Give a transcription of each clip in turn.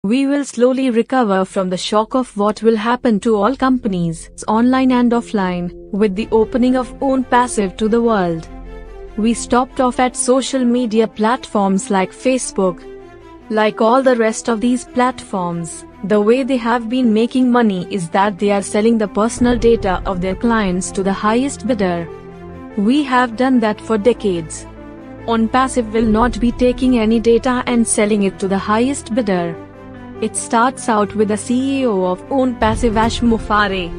We will slowly recover from the shock of what will happen to all companies, online and offline, with the opening of ONPASSIVE to the world. We stopped off at social media platforms like Facebook. Like all the rest of these platforms, the way they have been making money is that they are selling the personal data of their clients to the highest bidder. We have done that for decades. ONPASSIVE will not be taking any data and selling it to the highest bidder. It starts out with the CEO of ONPASSIVE, Ampadu.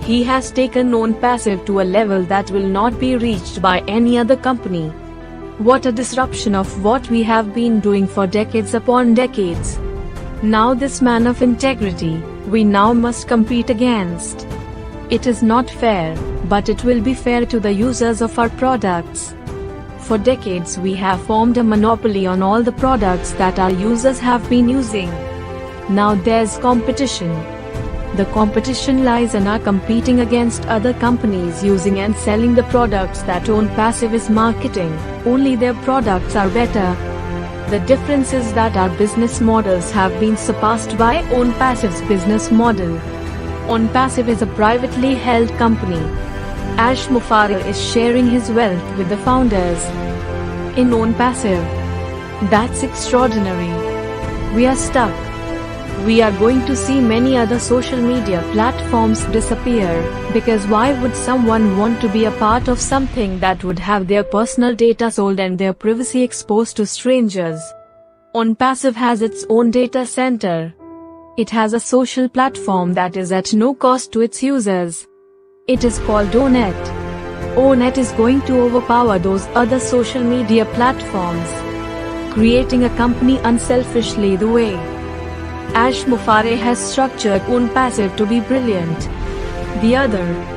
He has taken ONPASSIVE to a level that will not be reached by any other company. What a disruption of what we have been doing for decades upon decades. Now this man of integrity, we now must compete against. It is not fair, but it will be fair to the users of our products. For decades we have formed a monopoly on all the products that our users have been using. Now there's competition. The competition lies in our competing against other companies using and selling the products that ONPASSIVE is marketing, only their products are better. The difference is that our business models have been surpassed by ONPASSIVE's business model. ONPASSIVE is a privately held company. Ampadu is sharing his wealth with the founders in ONPASSIVE. That's extraordinary. We are stuck. We are going to see many other social media platforms disappear, because why would someone want to be a part of something that would have their personal data sold and their privacy exposed to strangers? ONPASSIVE has its own data center. It has a social platform that is at no cost to its users. It is called ONET. ONET is going to overpower those other social media platforms, creating a company unselfishly the way Ampadu has structured ONPASSIVE to be brilliant.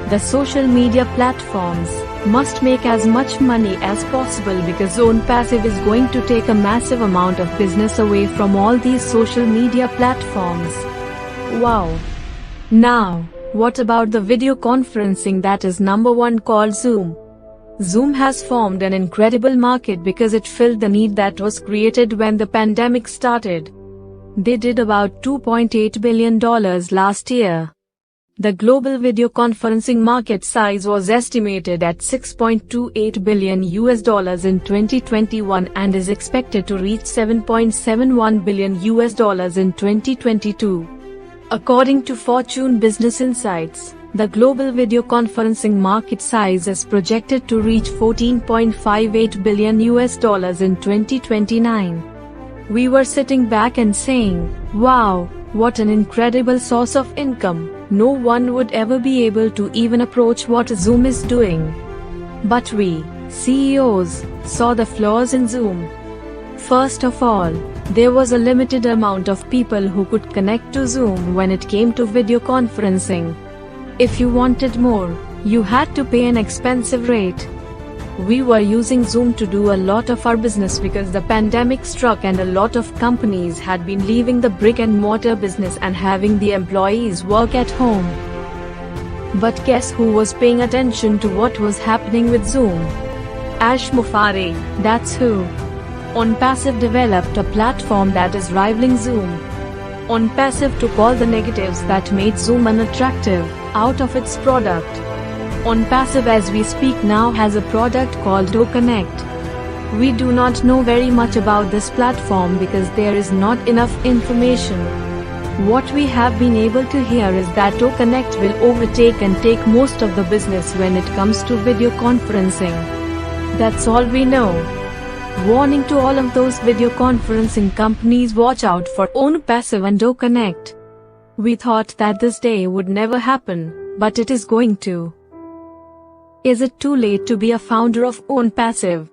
The social media platforms, must make as much money as possible because ONPASSIVE is going to take a massive amount of business away from all these social media platforms. Wow! Now, what about the video conferencing that is number one called Zoom? Zoom has formed an incredible market because it filled the need that was created when the pandemic started. They did about $2.8 billion last year. The global video conferencing market size was estimated at $6.28 billion in 2021 and is expected to reach $7.71 billion in 2022. According to Fortune Business Insights, the global video conferencing market size is projected to reach $14.58 billion in 2029. We were sitting back and saying, wow, what an incredible source of income. No one would ever be able to even approach what Zoom is doing. But we, CEOs, saw the flaws in Zoom. First of all, there was a limited amount of people who could connect to Zoom when it came to video conferencing. If you wanted more, you had to pay an expensive rate. We were using Zoom to do a lot of our business because the pandemic struck and a lot of companies had been leaving the brick-and-mortar business and having the employees work at home. But guess who was paying attention to what was happening with Zoom? Ampadu, that's who. ONPASSIVE developed a platform that is rivaling Zoom. ONPASSIVE took all the negatives that made Zoom unattractive out of its product. ONPASSIVE as we speak now has a product called DoConnect. We do not know very much about this platform because there is not enough information. What we have been able to hear is that DoConnect will overtake and take most of the business when it comes to video conferencing. That's all we know. Warning to all of those video conferencing companies, watch out for ONPASSIVE and DoConnect. We thought that this day would never happen, but it is going to. Is it too late to be a founder of ONPASSIVE?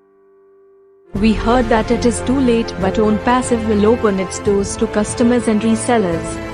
We heard that it is too late, but ONPASSIVE will open its doors to customers and resellers.